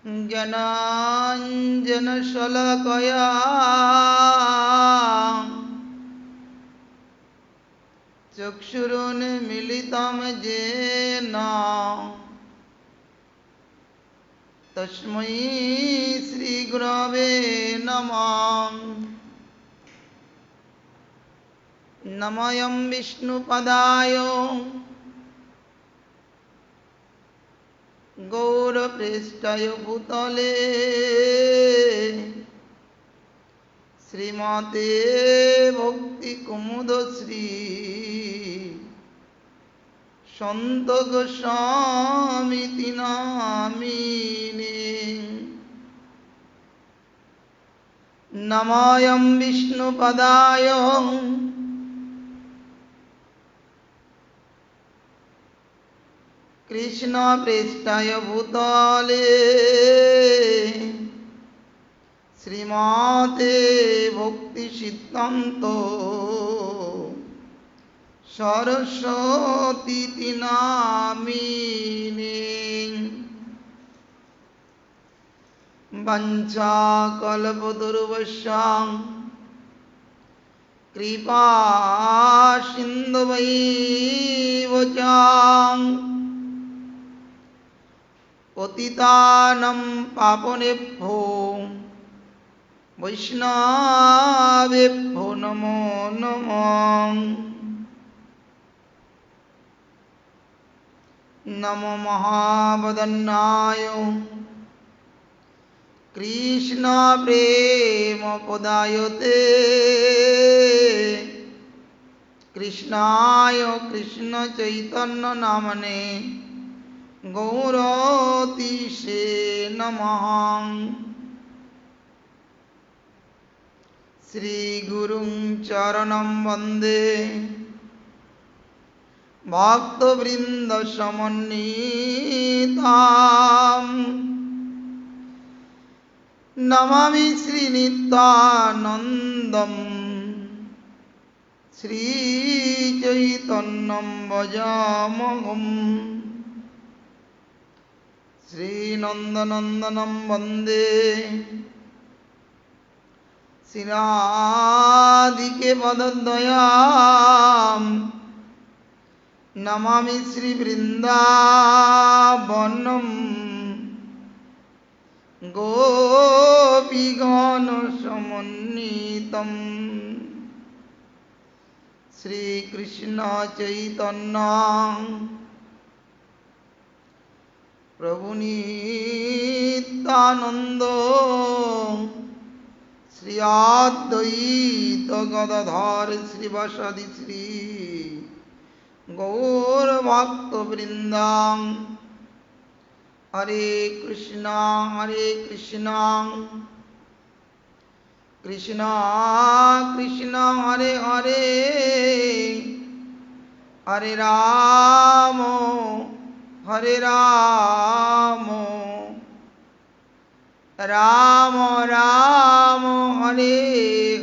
ज्ञानाञ्जनशलाकया चक्षुरुन्मीलितं येन तस्मै श्रीगुरवे नमः। नमोऽयं विष्णुपदाय गौरपृष्ठाय भूतले श्रीमते भक्तिकुमुदश्री सन्त गोस्वामीति नामिने। नमोऽयं विष्णुपदाय कृष्णपृष्ठाय भूतले श्रीमते भक्तिसिद्धान्त सरस्वतीति नामिने। वञ्चाकल्पतरुभ्यश्च कृपा सिन्धुभ्यैव च पतितानं पावनेभ्यो वैष्णवेभ्यो नमो नमः। नमो महावदन्नाय कृष्ण प्रेम पदायते कृष्णाय कृष्ण चैतन्य नामने गौरतीसे नमः। श्रीगुरुं चरणं वन्दे भक्तवृन्दसमन्विताम्। नमामि श्रीनित्यानन्दं श्रीचैतन्यं भजामहम्। श्रीनन्दनन्दनं वन्दे श्रीराधिके पदद्वयाम्। नमामि श्रीवृन्दावनं गोपीगणसमन्वितम्। श्रीकृष्ण चैतन्य प्रभु नित्यानन्द श्री अद्वैत गदाधर श्रीवासादि श्री गौरभक्तवृन्द। हरे कृष्णा कृष्णा कृष्णा हरे हरे हरे राम राम राम हरे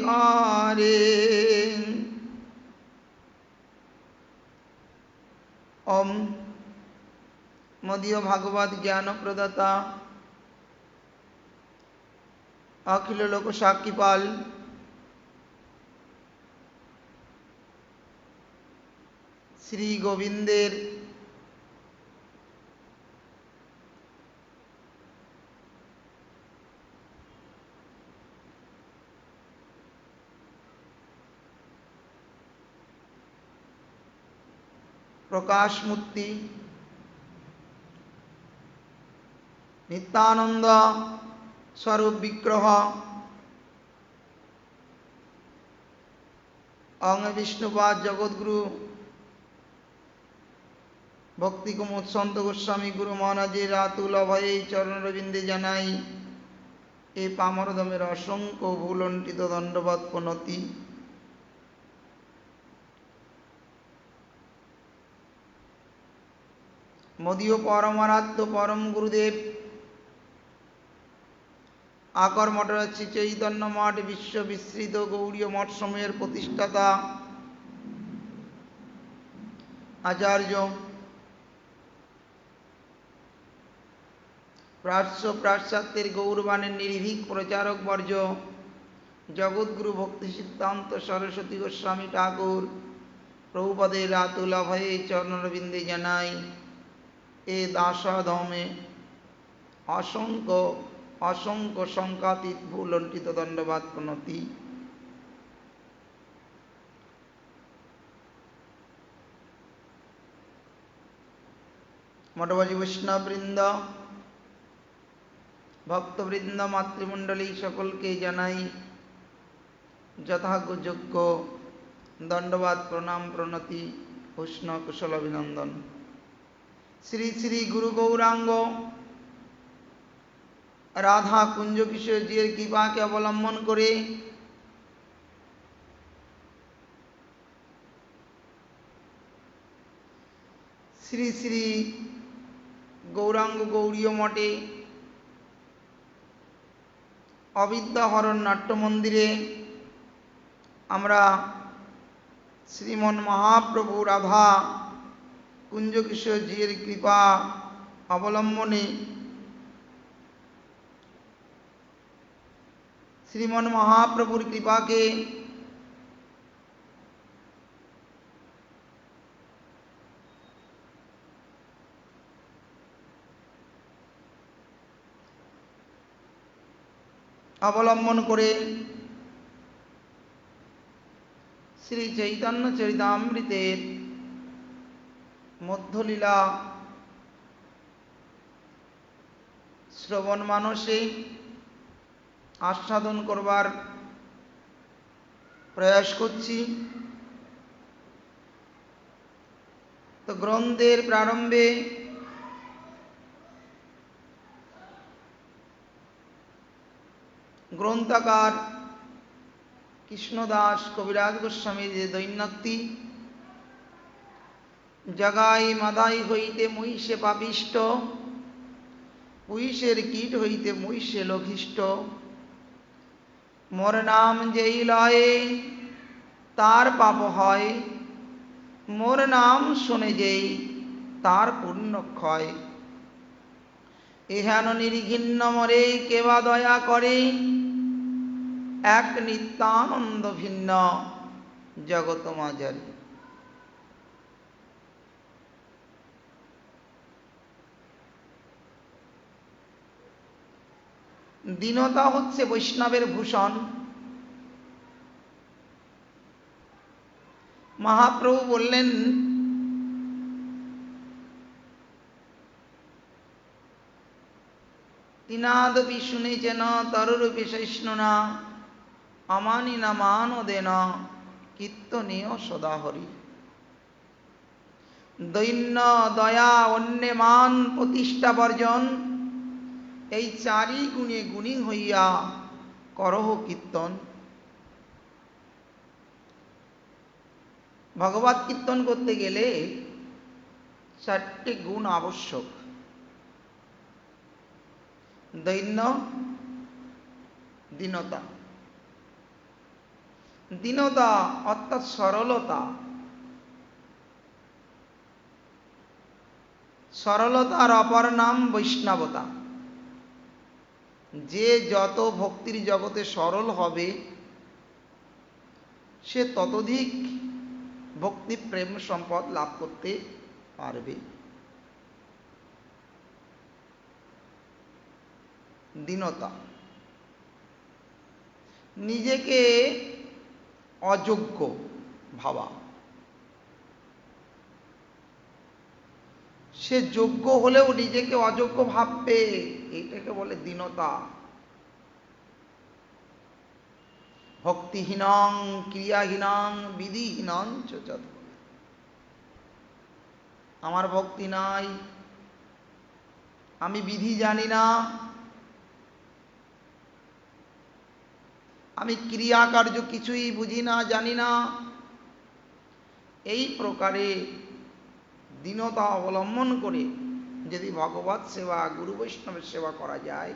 हरे। ओम मदीय भागवत ज्ञान प्रदाता अखिल लोक साक्षीपाल श्री गोविंदेर प्रकाश मूर्ति नित्यानंद स्वरूप विग्रह अंग विष्णुपाद जगद्गुरु भक्ति कुमुद सन्त गोस्वामी गुरु महाराजेर आतुल अभये चरण रविंदे जानाई ए पामरदमेर असंख्य भूलंटित दंडवत प्रणति। मदीय परमाराध्य परम गुरुदेव आकर मठर श्री चैतन्य मठ विश्व विस्तृत गौड़ीय मठ समूहेर प्रतिष्ठाता आचार्य প্রাচ্য পাশ্চাত্যের গৌরবাণের নির্ভীক প্রচারক বর্জ জগৎগুরু ভক্তি সিদ্ধান্ত সরস্বতী গোস্বামী ঠাকুর প্রভুপদের রাতুল অভয়ে চরণরবিন্দে জানাই এ দাসাধমে অসংখ্য অসংখ্য সংখ্যাতীত ভুলণ্ঠিত দণ্ডবাদ প্রণতি। মঠবাসী বৈষ্ণববৃন্দ, ভক্তবৃন্দ, মাতৃমণ্ডলী সকলকে জানাই যথাযোগ্য দণ্ডবাদ প্রণাম প্রণতি উষ্ণ কুশল অভিনন্দন। শ্রী শ্রী গুরু গৌরাঙ্গ রাধা কুঞ্জ কিশোরজির কৃপাকে অবলম্বন করে শ্রী শ্রী গৌরাঙ্গ গৌরীয় মঠে অবিদ্যাহরণ নাট্য মন্দিরে আমরা শ্রীমন মহাপ্রভু রাধা কুঞ্জ কিশোরজির কৃপা অবলম্বনে শ্রীমন মহাপ্রভুর কৃপাকে অবলম্বন করে শ্রী চৈতন্য চরিতামৃতের মধ্যলীলা শ্রবণ মানসে আস্বাদন করবার প্রয়াস করছি। তো গ্রন্থের প্রারম্ভে গ্রন্থকার কৃষ্ণদাস কবিরাজ গোস্বামীর যে দৈন্যক্তি জগাই মাদাই হইতে মহিষে পাপিষ্ট, পুইষের কীট হইতে মহিষে লঘিষ্ঠ, মোর নাম যেই লয়ে তার পাপ হয়, মোর নাম শোনে যেই তার পুণ্য ক্ষয়, এহেন নির্ঘিন্ন মরে কেবা দয়া করে, এক নিত্যানন্দ ভিন্ন জগৎ মাঝারি। দীনতা হচ্ছে বৈষ্ণবের ভূষণ। মহাপ্রভু বললেন, তিনাদপি শুনেছেন তরুরূপে সহিষ্ণুনা, অমানি না মান দেন কীর্তনীয় সদা হরি। দৈন্য দয়া অন্যে মান প্রতিষ্ঠা বর্জন, এই চারি গুণে গুণী হইয়া করহ কীর্তন। ভগবত কীর্তন করতে গেলে চারটি গুণ আবশ্যক। দৈন্য, দীনতা। দীনতা অর্থাৎ সরলতা। সরলতার অপর নাম বৈষ্ণবতা। যে যত ভক্তির জগতে সরল হবে সে ততোধিক ভক্তি প্রেম সম্পদ লাভ করতে পারবে। দীনতা, নিজেকে অযোগ্য ভাবা। সে যোগ্য হলেও নিজেকে অযোগ্য ভাববে, এটাকে বলে দীনতা। ভক্তিহীনং ক্রিয়াহীনং বিধিহীনং চ যৎ। আমার ভক্তি নাই, আমি বিধি জানি না, আমি ক্রিয়াকার্য কিছুই বুঝি না, জানি না, এই প্রকারে দীনতা অবলম্বন করে যদি ভগবৎ সেবা গুরু বৈষ্ণবের সেবা করা যায়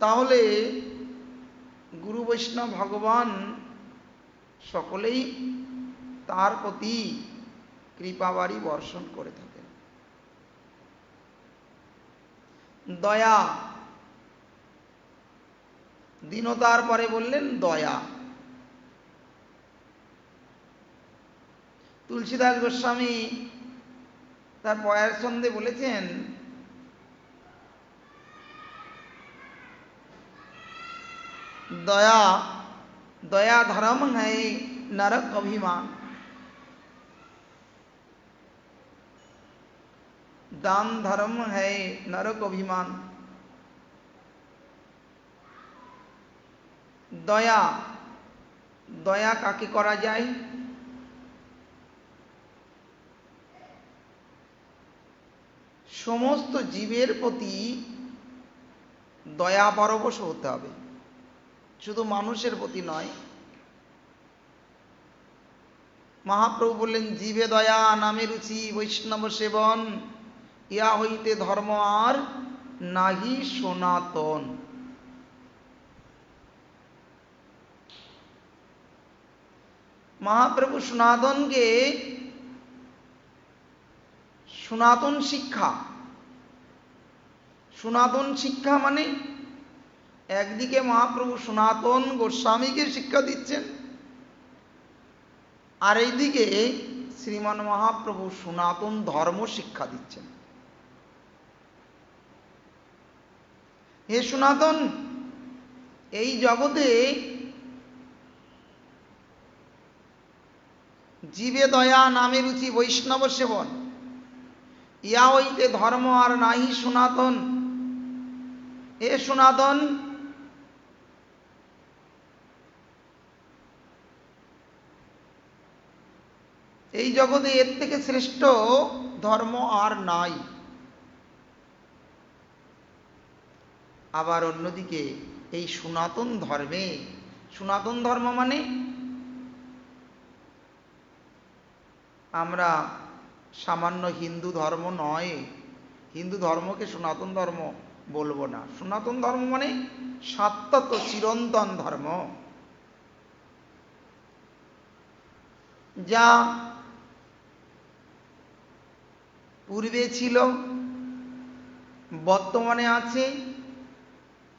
তাহলে গুরু বৈষ্ণব ভগবান সকলেই তার প্রতি কৃপাবারি বর্ষণ করে থাকেন। দয়া, দীনতার পরে বললেন দয়া। তুলসীদাস গোস্বামী তার পয়ার ছন্দে বলেছেন, दया दया धर्म है नरक अभिमान, दान धर्म है नरक अभिमान। दया, दया काके करा जाए? समस्त जीवेर प्रति दया परवश होते हबे, शुधु मानुषेर प्रति नय। महाप्रभु बोलें जीवे दया नामे रुचि वैष्णव सेवन, इया हईते धर्म आर नाहि सनातन। महाप्रभु सनातन के सनातन शिक्षा, सनातन शिक्षा माने একদিকে মহাপ্রভু সনাতন গোস্বামীকে শিক্ষা দিচ্ছেন, আর এইদিকে শ্রীমান মহাপ্রভু সনাতন ধর্ম শিক্ষা দিচ্ছেন। হে সনাতন, এই জগতে জীবে দয়া নামে রুচি বৈষ্ণব সেবন, ইয়া হইতে ধর্ম আর নাহি সনাতন। হে সনাতন, এই জগতে এর থেকে শ্রেষ্ঠ ধর্ম আর নাই। আবার অন্যদিকে এই সনাতন ধর্মে, সনাতন ধর্ম মানে আমরা সামান্য হিন্দু ধর্ম নয়, হিন্দু ধর্মকে সনাতন ধর্ম বলবো না। সনাতন ধর্ম মানে শাশ্বত চিরন্তন ধর্ম, যা পূর্বে ছিল, বর্তমানে আছে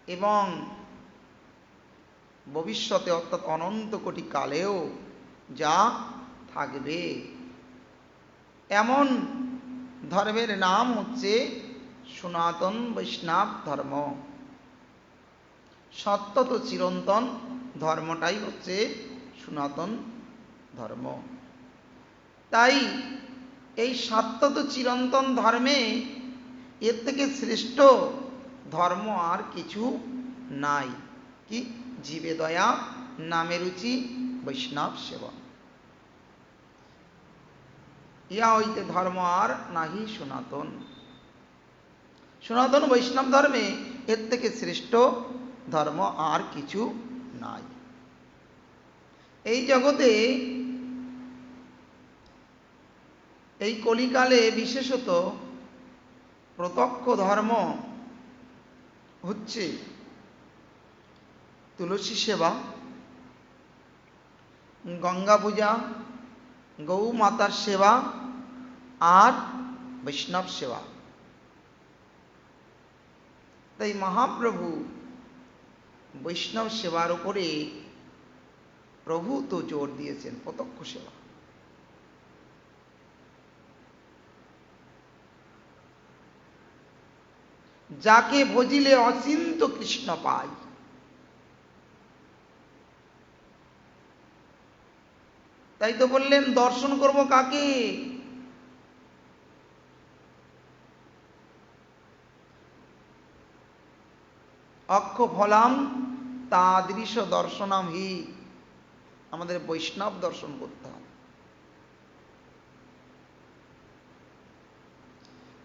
এবং ভবিষ্যতে অর্থাৎ অনন্ত কোটি কালেও যা থাকবে। এমন ধর্মের নাম হচ্ছে সনাতন বৈষ্ণব ধর্ম। সত্যত চিরন্তন ধর্মটাই হচ্ছে সনাতন ধর্ম। তাই এই সত্যত চিরন্তন ধর্মে এর থেকে শ্রেষ্ঠ ধর্ম আর কিছু নাই। কি? জীবে দয়া নামে রুচি বৈষ্ণব সেবন, ইয়া হইতে ধর্ম আর নাহি সনাতন। সনাতন বৈষ্ণব ধর্মে এর থেকে শ্রেষ্ঠ ধর্ম আর কিছু নাই। এই জগতে এই কলিকালে বিশেষত প্রত্যক্ষ ধর্ম হচ্ছে তুলসী সেবা, গঙ্গা পূজা, গৌ মাতার সেবা আর বৈষ্ণব সেবা। তাই মহাপ্রভু বৈষ্ণব সেবার উপরে প্রভু তো জোর দিয়েছেন, প্রত্যক্ষ সেবা। যাকে ভজিলে অচিন্ত কৃষ্ণ পাই। তাই তো বললেন দর্শন করব কাকে? অক্ষ ফলাম তাদৃশ দর্শনাম হি, আমাদের বৈষ্ণব দর্শন করতে হবে।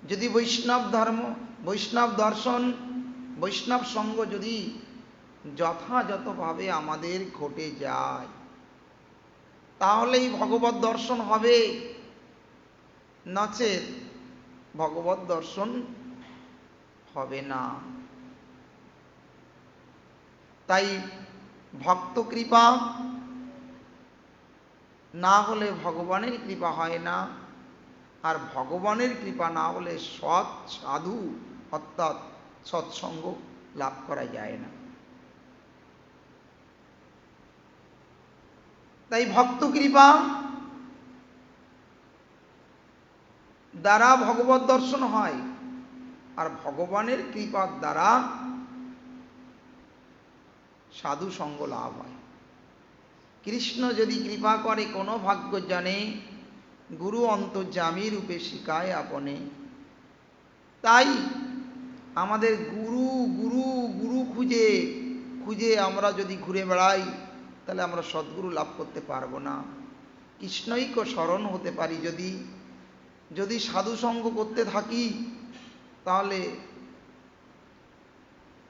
যদি বৈষ্ণব ধর্ম, বৈষ্ণব দর্শন, বৈষ্ণব সঙ্গ যদি যথাযথভাবে আমাদের ঘটে যায়, তাহলেই ভগবত দর্শন হবে, নচেৎ ভগবত দর্শন হবে না। তাই ভক্ত কৃপা না হলে ভগবানের কৃপা হয় না, আর ভগবানের কৃপা না হলে সৎ সাধু অর্থাৎ সৎসঙ্গ লাভ করা যায় না। তাই ভক্ত কৃপা দ্বারা ভগবত দর্শন হয়, আর ভগবানের কৃপার দ্বারা সাধু সঙ্গ লাভ হয়। কৃষ্ণ যদি কৃপা করে কোনো ভাগ্য জানে, গুরু অন্তর্যামী রূপে শিখায় আপনে। তাই আমাদের গুরু গুরু গুরু খুঁজে খুঁজে আমরা যদি ঘুরে বেড়াই, তাহলে আমরা সদ্গুরু লাভ করতে পারবো না। কৃষ্ণৈক শরণ হতে পারি যদি যদি সাধু সঙ্গ করতে থাকি, তাহলে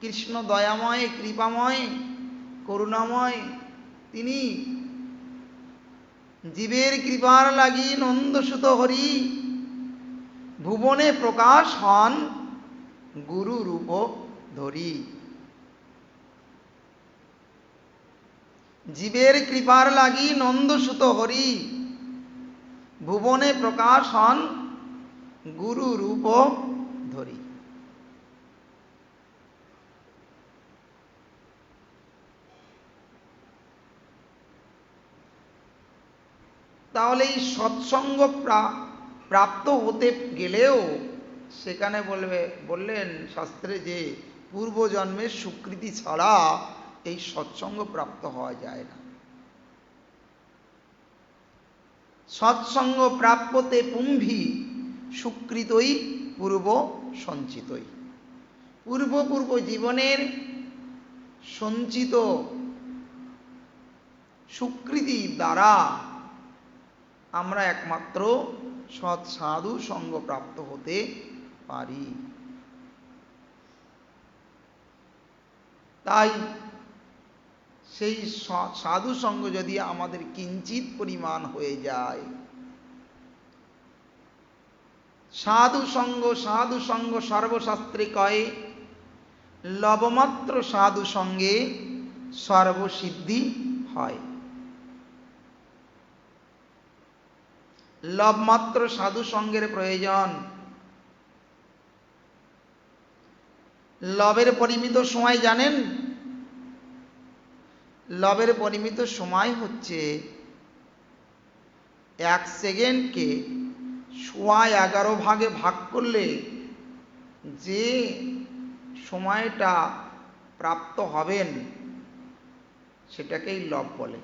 কৃষ্ণ দয়াময়, কৃপাময়, করুণাময়, তিনি জীবের কৃপার লাগি নন্দসুত হরি, ভুবনে প্রকাশ হন গুরু রূপ ধরি। জীবের কৃপার লাগি নন্দসুত হরি, ভুবনে প্রকাশ হন গুরু রূপ ধরি। তাহলে এই সৎসঙ্গ প্রাপ্ত হতে গেলেও সেখানে বললেন শাস্ত্রে যে পূর্বজন্মের স্বীকৃতি ছাড়া এই সৎসঙ্গ প্রাপ্ত হওয়া যায় না। সৎসঙ্গ প্রাপ্যতে পুম্ভি সুকৃতই পূর্ব সঞ্চিতই। পূর্ব জীবনের সঞ্চিত সুকৃতি দ্বারা আমরা একমাত্র সৎ সাধু সঙ্গ প্রাপ্ত হতে পারি। তাই সেই সাধু সঙ্গ যদি আমাদের কিঞ্চিত পরিমাণ হয়ে যায়, সাধু সঙ্গ সর্বশাস্ত্রে কয়, লবমাত্র সাধু সঙ্গে সর্বসিদ্ধি হয়। লবমাত্র সাধু সঙ্গের প্রয়োজন। লবের পরিমিত সময় জানেন? লবের পরিমিত সময় হচ্ছে 1 সেকেন্ডকে 11.5 ভাগে ভাগ করলে যে সময়টা প্রাপ্ত হবেন সেটাকেই লব বলে।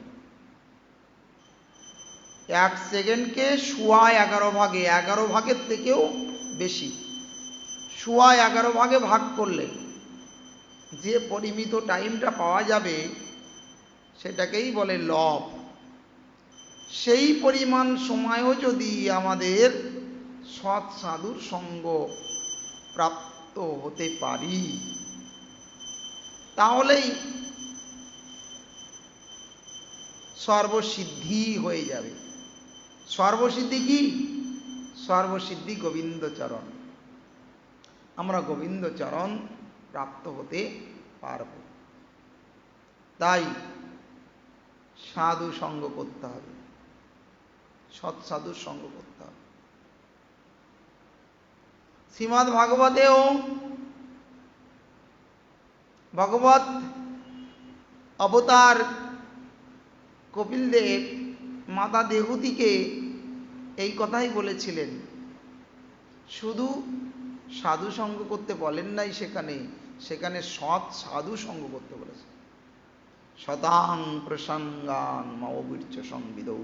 1 সেকেন্ডকে 11.5 ভাগে, 11 ভাগের থেকেও বেশি, 11.5 ভাগে ভাগ করলে যে পরিমিত টাইমটা পাওয়া যাবে সেটাকেই বলে লব। সেই পরিমাণ সময়ও যদি আমাদের সৎ সাধুর সঙ্গ প্রাপ্ত হতে পারি, তাহলেই সর্বসিদ্ধি হয়ে যাবে। সর্বসিদ্ধি কি? সর্বসিদ্ধি গোবিন্দচরণ। আমরা গোবিন্দচরণ প্রাপ্ত হতে পারব। তাই সাধু সঙ্গ করতে হবে, সৎসাধুর সঙ্গ করতে হবে। শ্রীমদ্ ভাগবতেও ভগবত অবতার কপিলদেব মাতা দেহুতিকে এই কথাই বলেছিলেন। শুধু সাধু সঙ্গ করতে বলেন নাই, সেখানে সৎ সাধু সঙ্গ করতে বলেছে। শতাং প্রসঙ্গান মৌবীর্য সংবিদৌ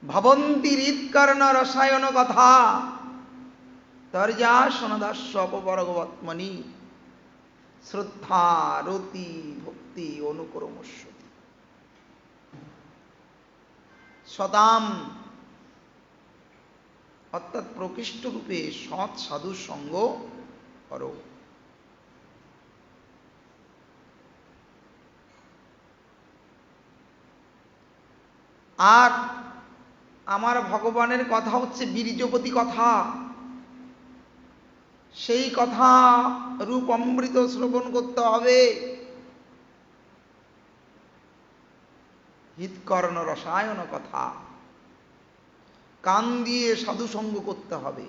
ভবন্তি হৃৎকর্ণ রসায়ন কথা তর্যাসনদাস্য অপবর্গবৎমনি শ্রদ্ধা রতি ভক্তি অনুক্রমস্বতি। শতাম অর্থাৎ প্রকৃষ্ট রূপে সৎ সাধুর সঙ্গ করো। আর আমার ভগবানের কথা হচ্ছে বীর্যপতি কথা। সেই কথা রূপ অমৃত শ্রবণ করতে হবে। হৃৎকর্ণ রসায়ন কথা, কান দিয়ে সাধু সঙ্গ করতে হবে।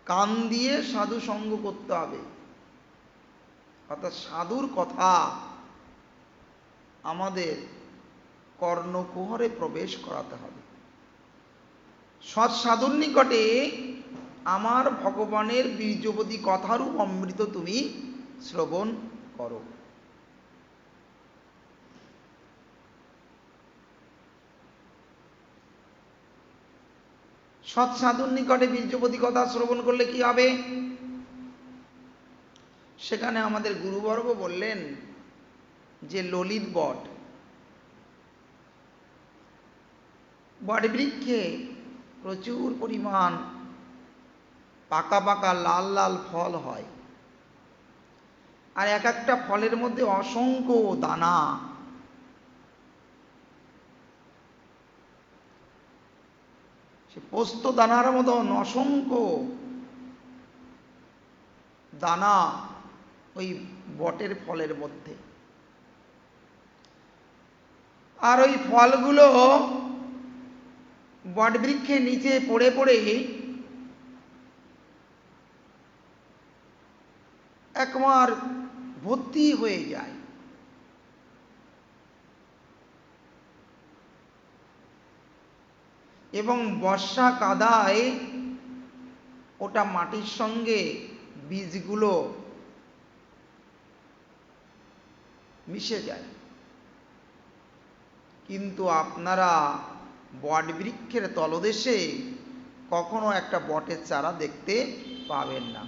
কান দিয়ে সাধু সঙ্গ করতে হবে, অর্থাৎ সাধুর কথা আমাদের কর্ণকুহরে প্রবেশ করাতে হবে। সৎ সাধুর নিকটে আমার ভগবানের বীর্যবতী কথারূপ অমৃত তুমি শ্রবণ করো। সৎ সাধুর নিকটে বীর্যবতী কথা শ্রবণ করলে কি হবে? সেখানে আমাদের গুরুবর্গ বললেন যে ললিত বট, বটবৃক্ষে প্রচুর পরিমাণ পাকা পাকা লাল লাল ফল হয়, আর এক একটা ফলের মধ্যে অসংখ্য দানা। সে পোস্ত দানার মতন অসংখ্য দানা ওই বটের ফলের মধ্যে। আর ওই ফলগুলো বটবৃক্ষের নিচে পড়ে পড়ে একবার ভর্তি হয়ে যায়। এবং বর্ষা কাদায় ওটা মাটির সঙ্গে বীজগুলো মিশে যায়। কিন্তু আপনারা বটবৃক্ষের তলদেশে কখনো একটা বটের চারা দেখতে পাবেন না।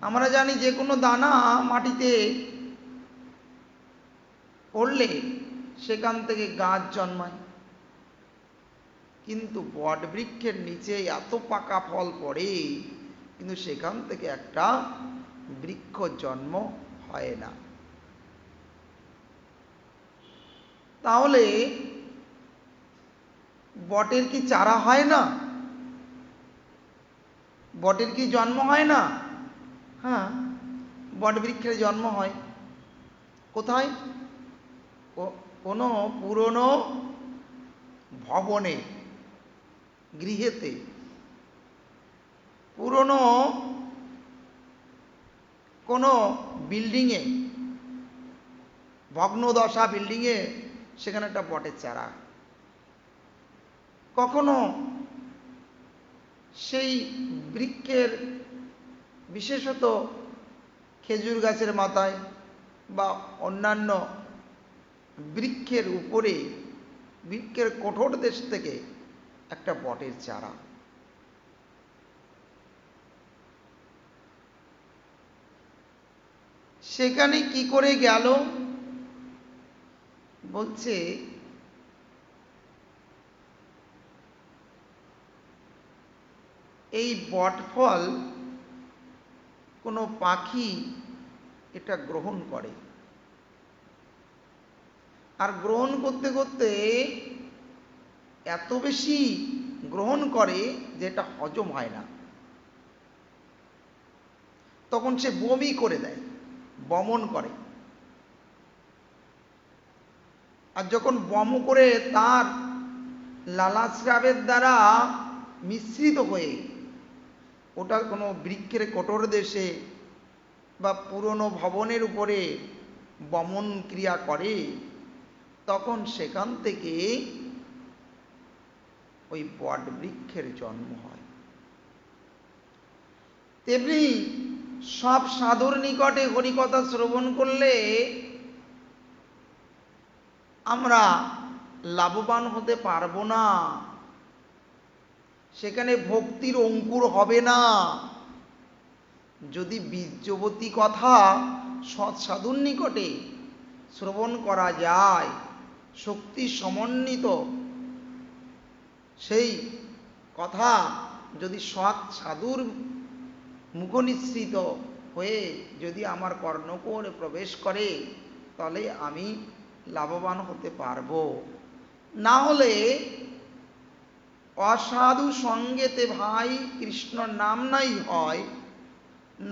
আমরা জানি যে কোনো দানা মাটিতে পড়লে সেখান থেকে গাছ জন্মায়, কিন্তু বটবৃক্ষের নিচে এত পাকা ফল পড়ে কিন্তু সেখান থেকে একটা বৃক্ষ জন্ম হয় না। তাহলে বটের কি চারা হয় না? বটের কি জন্ম হয় না? হ্যাঁ, বটবৃক্ষের জন্ম হয়। কোথায়? কোনো পুরনো ভবনে, গৃহেতে, পুরনো কোনো বিল্ডিংয়ে, ভগ্নদশা বিল্ডিংয়ে, সেখানে একটা বটের চারা। কখনো সেই বৃক্ষের, বিশেষত খেজুর গাছের মাথায় বা অন্যান্য বৃক্ষের উপরে, বৃক্ষের কঠোর দেশ থেকে একটা বটের চারা। সেখানে কি করে গেল? বলছে এই বটফল কোনো পাখি এটা গ্রহণ করে, আর গ্রহণ করতে করতে এত বেশি গ্রহণ করে যে এটা হজম হয় না। তখন সে বমি করে দেয়, বমন করে। আর যখন বম করে তার লালাস্রাবের দ্বারা মিশ্রিত হয়ে ওটা কোনো বৃক্ষের কঠোর দেশে বা পুরনো ভবনের উপরে বমন ক্রিয়া করে, তখন সেখান থেকে ওই বট বৃক্ষের জন্ম হয়। তেমনি সব সাধুর নিকটে হরিকথা শ্রবণ করলে আমরা লাভবান হতে পারবো না, সেখানে ভক্তির অঙ্কুর হবে না। যদি বীর্যবতী কথা সৎ সাধুর নিকটে শ্রবণ করা যায়, শক্তি সমন্বিত সেই কথা যদি সৎ সাধুর মুখনিসৃত হয়ে যদি আমার কর্ণকুহরে প্রবেশ করে, তাহলে আমি লাভবান হতে পারবো। না হলে অসাধু সঙ্গেতে ভাই কৃষ্ণ নাম নাই হয়,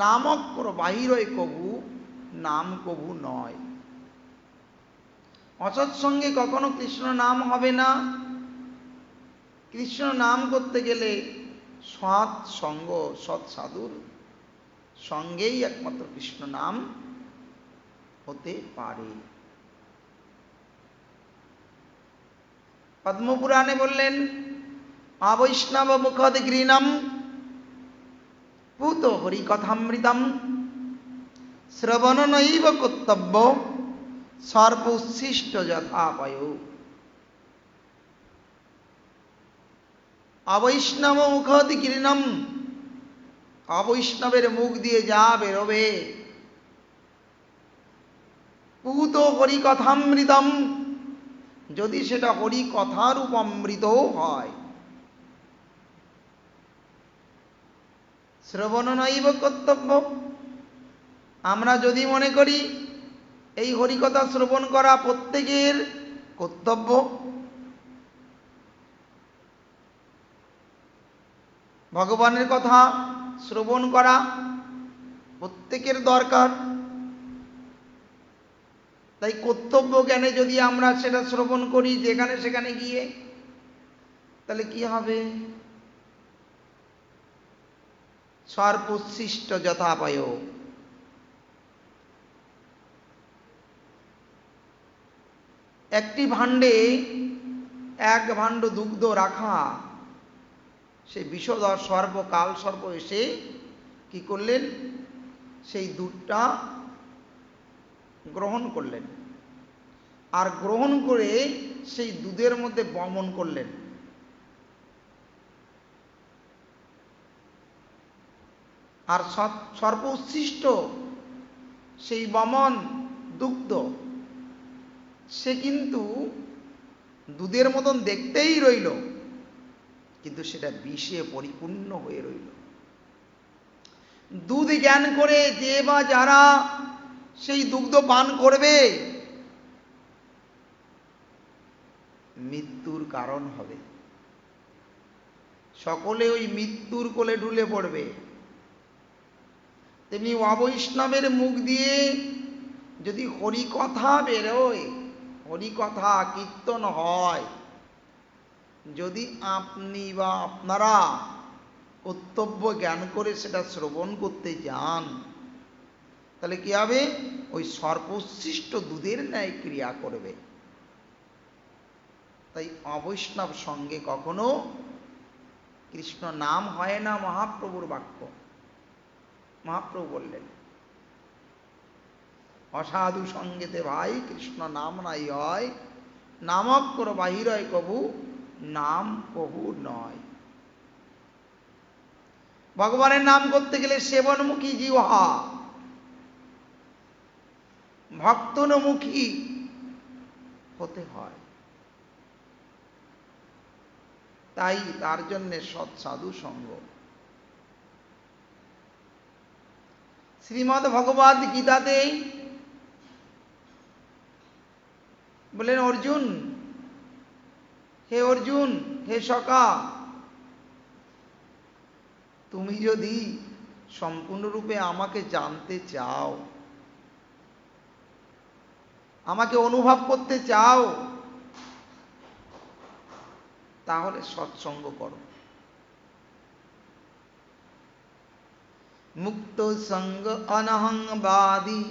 নামক্র বাহিরয় কভু নাম কভু নয়। অসৎ সঙ্গে কখনো কৃষ্ণ নাম হবে না। কৃষ্ণ নাম করতে গেলে সৎ সঙ্গ, সৎ সাধুর সঙ্গেই একমাত্র কৃষ্ণ নাম হতে পারে। পদ্মপুরাণে বললেন, অবৈষ্ণব মুখদ ঘৃণম পূত হরিকথামৃতম শ্রবণ নৈব কর্তব্য সর্ব উচ্ছিষ্ট যথাপয়। অবৈষ্ণব মুখদ ঘৃণম, অবৈষ্ণবের মুখ দিয়ে যা বেরোবে, পূত হরিকথামৃতম, যদি সেটা হরিকথারূপ অমৃতও হয়, শ্রবণ নৈব কর্তব্য, আমরা যদি মনে করি এই হরিকথা শ্রবণ করা প্রত্যেকের কর্তব্য, ভগবানের কথা শ্রবণ করা প্রত্যেকের দরকার, তাই কর্তব্য জ্ঞানে যদি আমরা সেটা শ্রবণ করি যেখানে সেখানে গিয়ে, তাহলে কি হবে? সর্বোচ্ছিষ্ট যথাপয়। একটি ভাণ্ডে এক ভাণ্ড দুগ্ধ রাখা, সেই বিষধর সর্প কাল সর্প এসে কি করলেন? সেই দুধটা গ্রহণ করলেন, আর গ্রহণ করে সেই দুধের মধ্যে বমন করলেন। আর সর্প উচ্ছিষ্ট সেই বমন দুগ্ধ, সে কিন্তু দুধের মতন দেখতেই রইল, কিন্তু সেটা বিষে পরিপূর্ণ হয়ে রইল। দুধ জ্ঞান করে যে বা যারা সেই দুগ্ধ পান করবে, মৃত্যুর কারণ হবে, সকলে ওই মৃত্যুর কোলে ঢুলে পড়বে। তেমনি অবৈষ্ণবের মুখ দিয়ে যদি হরিকথা বেরোয়, হরিকথা কীর্তন হয়, যদি আপনি বা আপনারা কর্তব্য জ্ঞান করে সেটা শ্রবণ করতে যান, তাহলে কি হবে? ওই সর্বোচ্ছিষ্ট দুধের ন্যায় ক্রিয়া করবে। তাই অবৈষ্ণব সঙ্গে কখনো কৃষ্ণ নাম হয় না। মহাপ্রভুর বাক্য, মহাপ্রভু বললেন, অসাধু সঙ্গেতে ভাই কৃষ্ণ নাম নাই হয়, নামক্কর বাহির হয় কবু নাম কবু নয়। ভগবানের নাম করতে গেলে সেবনমুখী জিহ্বা, ভক্তনমুখী হতে হয়। তাই তার জন্যে সৎসাধু সঙ্গ। শ্রীমদ্ ভগবদ্ গীতাতে বললেন, অর্জুন, হে অর্জুন, হে সখা, তুমি যদি সম্পূর্ণরূপে আমাকে জানতে চাও, আমাকে অনুভব করতে চাও, তাহলে সৎসঙ্গ করো। মুক্ত সঙ্গ অনহংবাদী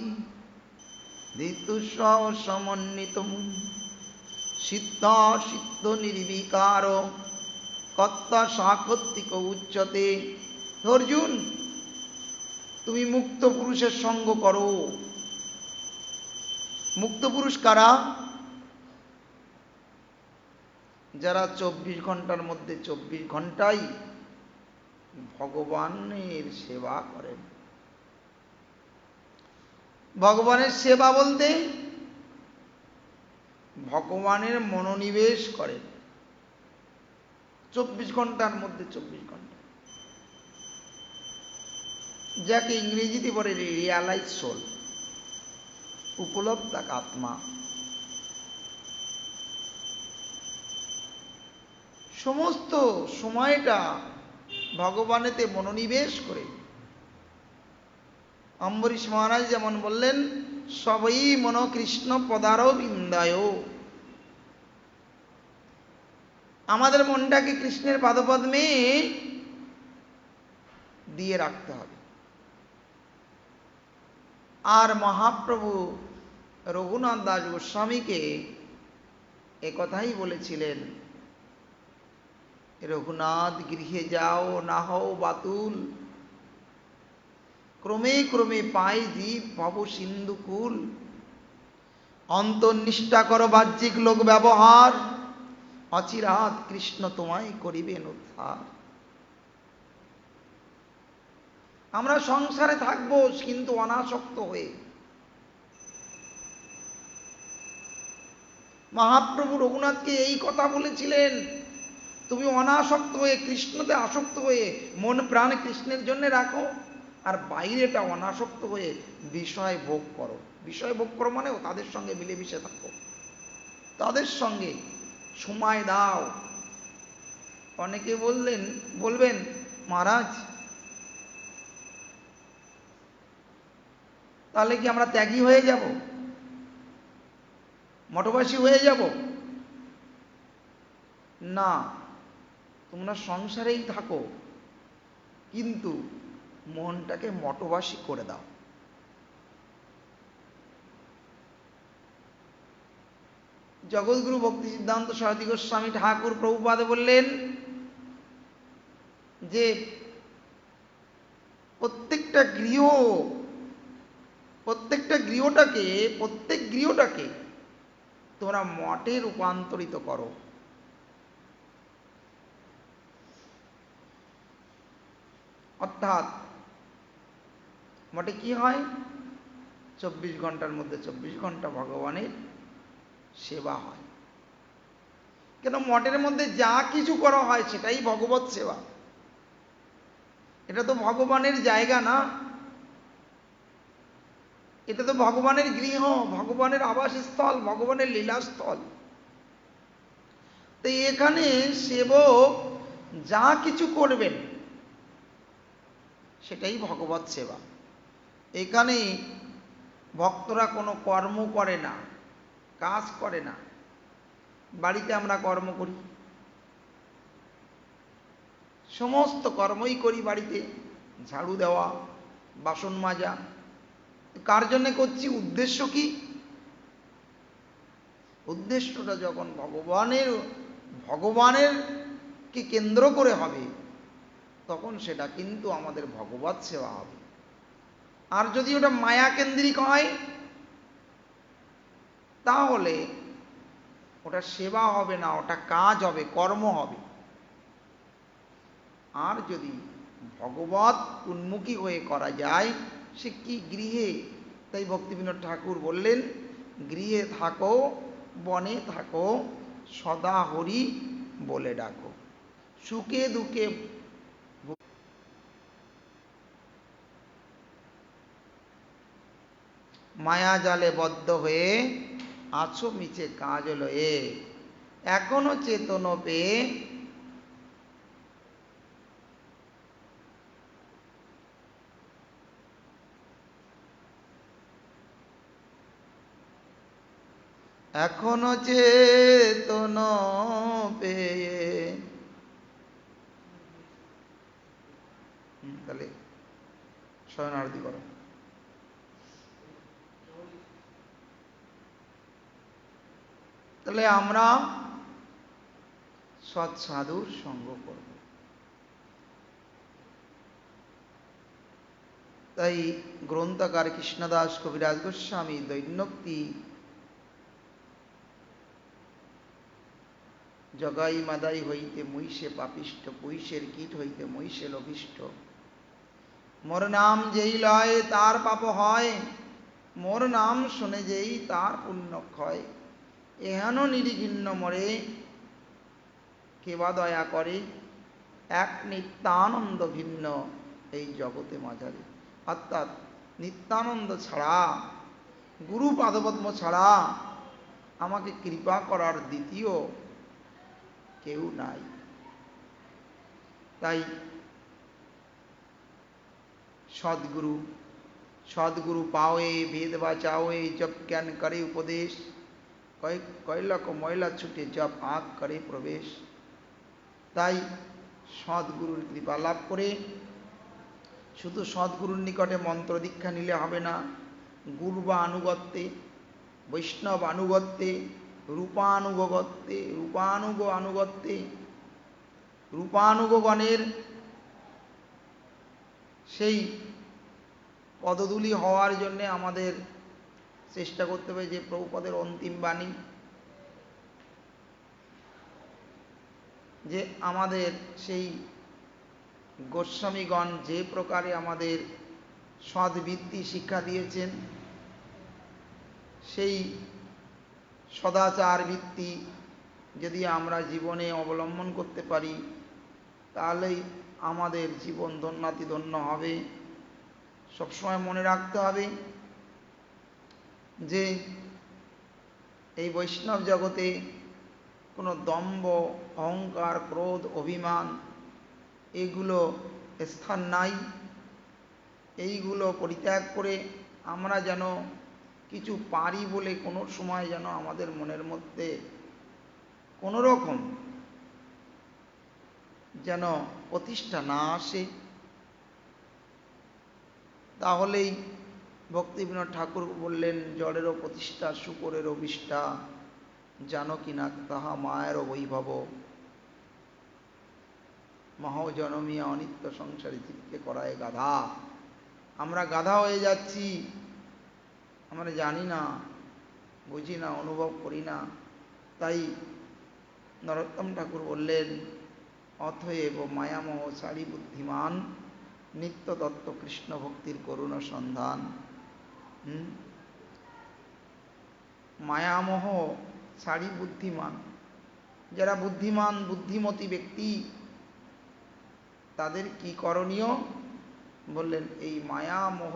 ঋতুস্ব সমন্বিত সিদ্ধ সিদ্ধ নির্বিকার কর্তা সাকর্তিক উচ্চতে। অর্জুন, তুমি মুক্ত পুরুষের সঙ্গ করো। মুক্ত পুরুষ কারা? যারা 24 ঘন্টার মধ্যে 24 ঘন্টাই ভগবানের সেবা করেন। ভগবানের সেবা বলতে ভগবানের মনোনিবেশ করেন 24 ঘন্টার মধ্যে 24 ঘন্টা, যাকে ইংরেজিতে বলে রিয়ালাইজ সোল, উপলব্ধ আত্মা। সমস্ত সময়টা ভগবানেতে মনোনিবেশ করে। অম্বরীশ মহারাজ যেমন বললেন, সবই মন কৃষ্ণ পদার বিন্দায়। আমাদের মনটাকে কৃষ্ণের পাদপদ্মে দিয়ে রাখতে হবে। আর মহাপ্রভু রঘুনাথ দাস গোস্বামীকে একথাই বলেছিলেন, রঘুনাথ গৃহে যাও না হও বাতুল, ক্রমে ক্রমে পাই জীব ভব সিন্ধুকুল, অন্তর্নিষ্ঠা করো বাহ্যিক লোক ব্যবহার, অচিরাত কৃষ্ণ তোমায় করিবেন উদ্ধার। আমরা সংসারে থাকবো কিন্তু অনাসক্ত হয়ে। মহাপ্রভু রঘুনাথকে এই কথা বলেছিলেন, তুমি অনাসক্ত হয়ে, কৃষ্ণতে আসক্ত হয়ে মন প্রাণ কৃষ্ণের জন্য রাখো, আর বাইরেটা অনাসক্ত হয়ে বিষয় ভোগ করো। বিষয় ভোগ করো মানেও তাদের সঙ্গে মিলেমিশে থাকো, তাদের সঙ্গে সময় দাও। অনেকে বলবেন, মহারাজ তাহলে কি আমরা ত্যাগী হয়ে যাব, মঠবাসী হয়ে যাব? না, তোমরা সংসারেই থাকো কিন্তু মনটাকে মঠবাসী করে দাও। জগৎগুরু ভক্তি সিদ্ধান্ত সরস্বতী গোস্বামী ঠাকুর প্রভুপাদে বললেন যে প্রত্যেক গৃহটাকে তোমরা মঠে রূপান্তরিত করো। অর্থাৎ মঠে কি হয়, 24 ঘন্টার মধ্যে 24 ঘন্টা ভগবানের সেবা হয়। কেন, মঠের মধ্যে যা কিছু করা হয় সেটাই ভগবত সেবা। এটা তো ভগবানের জায়গা না, এটা তো ভগবানের গৃহ, ভগবানের আবাসস্থল, ভগবানের লীলাস্থল। তো এখানে সেবক যা কিছু করবেন সেটাই ভগবত সেবা। এখানে ভক্তরা কোনো কর্ম করে না, কাজ করে না। বাড়িতে আমরা কর্ম করি, সমস্ত কর্মই করি বাড়িতে, ঝাড়ু দেওয়া, বাসন মাজা। কার জন্যে করছি, উদ্দেশ্য কি? উদ্দেশ্যটা যখন ভগবানের কে কেন্দ্র করে হবে তখন সেটা কিন্তু আমাদের ভগবত সেবা হবে। আর যদি ওটা মায়া কেন্দ্রিক হয় তাহলে ওটা সেবা হবে না, ওটা কাজ হবে, কর্ম হবে। আর যদি ভগবত উন্মুখী হয়ে করা যায়, সে কি গৃহে। তাই ভক্তিবিনোদ ঠাকুর বললেন, গৃহে থাকো বনে থাকো সদা হরি বলে ডাকো, সুখে দুঃখে। মায়া জালে বদ্ধ হয়ে আছো মিছে কাজ লয়ে, এখনো চেতন পেয়ে এখনো চেতন পেয়ে। তাহলে শয়ন আরতি করো। তাহলে আমরা সৎ সাধুর সঙ্গ করব। তাই গ্রন্থকার কৃষ্ণদাস কবিরাজ গোস্বামী দৈন্যক্তি জগাই মাদাই হইতে মহিষে পাপিষ্ট, পুইষের কীট হইতে মহিষে লভিষ্ট। মোর নাম যেই লয় তার পাপ হয়, মোর নাম শুনে যেই তার পুণ্য ক্ষয়। এহেন নিরিঘিন্ন মরে কেবা দয়া করে, এক নিত্যানন্দ ভিন্ন এই জগতে মাঝারে। অর্থাৎ নিত্যানন্দ ছাড়া, গুরু পাদপদ্ম ছাড়া আমাকে কৃপা করার দ্বিতীয় কেউ নাই। তাই সদ্গুরু পাওয়ে বেদ বাঁচাওয়ে, জপ জ্ঞান করে উপদেশ, কৈলক ময়লা ছুটে জপ আঁক করে প্রবেশ। তাই সদ্গুরুর কৃপা লাভ করে শুধু সদ্গুরুর নিকটে মন্ত্র দীক্ষা নিলে হবে না, গুরু বা আনুগত্যে, বৈষ্ণব আনুগত্যে, রূপানুগত্যে, রূপানুগগণের সেই পদধূলি হওয়ার জন্যে আমাদের চেষ্টা করতে হবে। যে প্রভুপদের অন্তিম বাণী, যে আমাদের সেই গোস্বামীগণ যে প্রকারে আমাদের সদ্বৃত্তি শিক্ষা দিয়েছেন, সেই সদাচার ভিত্তি যদি আমরা জীবনে অবলম্বন করতে পারি, তাহলেই আমাদের জীবন ধন্যাতিধন্য হবে। সবসময় মনে রাখতে হবে যে এই বৈষ্ণব জগতে কোনো দম্ভ, অহংকার, ক্রোধ, অভিমান এগুলো স্থান নাই। এইগুলো পরিত্যাগ করে আমরা যেন কিছু পারি বলে কোনো সময় যেন আমাদের মনের মধ্যে কোনো রকম যেন প্রতিষ্ঠা না আসে। তাহলেই ভক্তিবিনোদ ঠাকুর বললেন, জড়েরও প্রতিষ্ঠা শুকরেরও বিষ্ঠা, জানো কি না তাহা মায়েরও বৈভব, মহাজনমিয়া অনিত্য সংসারী জীবকে করায় গাধা। আমরা গাধা হয়ে যাচ্ছি, আমরা জানি না, বুঝি না, অনুভব করি না। তাই নরোত্তম ঠাকুর বললেন, অতএব মায়ামোহ ছাড়ি বুদ্ধিমান, নিত্য দত্ত কৃষ্ণ ভক্তির করুণ সন্ধান। মায়ামোহ ছাড়ি বুদ্ধিমান, যারা বুদ্ধিমান বুদ্ধিমতী ব্যক্তি, তাদের কি করণীয়? বললেন এই মায়ামোহ